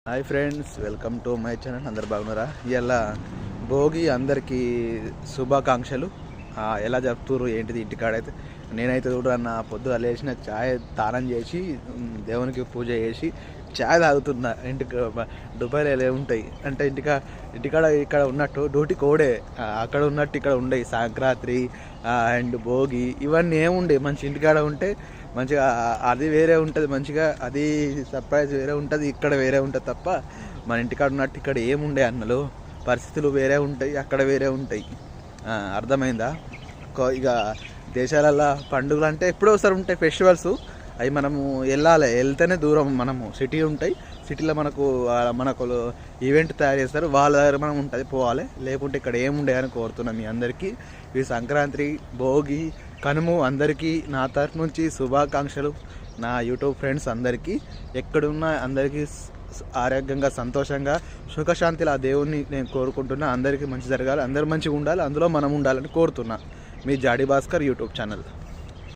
Hi friends, welcome to my channel. అందరు బాగున్నారా? ఇలా భోగి అందరికీ శుభాకాంక్షలు. ఎలా జరుపుతురు ఏంటిది ఇంటికాడైతే నేనైతే చూడన్న పొద్దుగా లేచిన ఛాయ్ తానం చేసి దేవునికి పూజ చేసి ఛాయ్ తాగుతున్నా. ఇంటికి దుబాయ్లో ఉంటాయి అంటే ఇంటికాడ ఇక్కడ ఉన్నట్టు డ్యూటీ కోడే అక్కడ ఉన్నట్టు ఇక్కడ ఉండే సంక్రాంతి అండ్ భోగి ఇవన్నీ ఏముండే. మంచి ఇంటికాడ ఉంటే మంచిగా అది వేరే ఉంటుంది, మంచిగా అది సర్ప్రైజ్ వేరే ఉంటుంది, ఇక్కడ వేరే ఉంటుంది తప్ప మన ఇంటికాడ ఉన్నట్టు ఇక్కడ ఏముండే అన్నలు పరిస్థితులు వేరే ఉంటాయి, అక్కడ వేరే ఉంటాయి. అర్థమైందా? ఇక దేశాలల్లో పండుగలు అంటే ఎప్పుడో ఒకసారి ఉంటాయి ఫెస్టివల్స్, అవి మనము వెళ్తేనే దూరం. మనము సిటీ ఉంటాయి, సిటీలో మనకు ఈవెంట్ తయారు చేస్తారు, వాళ్ళ దగ్గర మనం ఉంటుంది పోవాలి. లేకుంటే ఇక్కడ ఏముండే అని కోరుతున్నాం మీ అందరికీ. ఈ సంక్రాంతి భోగి కనుము అందరికీ నా తరఫు నుంచి శుభాకాంక్షలు. నా యూట్యూబ్ ఫ్రెండ్స్ అందరికీ ఎక్కడున్నా అందరికీ ఆరోగ్యంగా సంతోషంగా సుఖశాంతిలో ఆ దేవుణ్ణి నేను కోరుకుంటున్నా. అందరికీ మంచి జరగాలి, అందరూ మంచిగా ఉండాలి, అందులో మనం ఉండాలని కోరుతున్నా. మీ జాడి భాస్కర్ యూట్యూబ్ ఛానల్.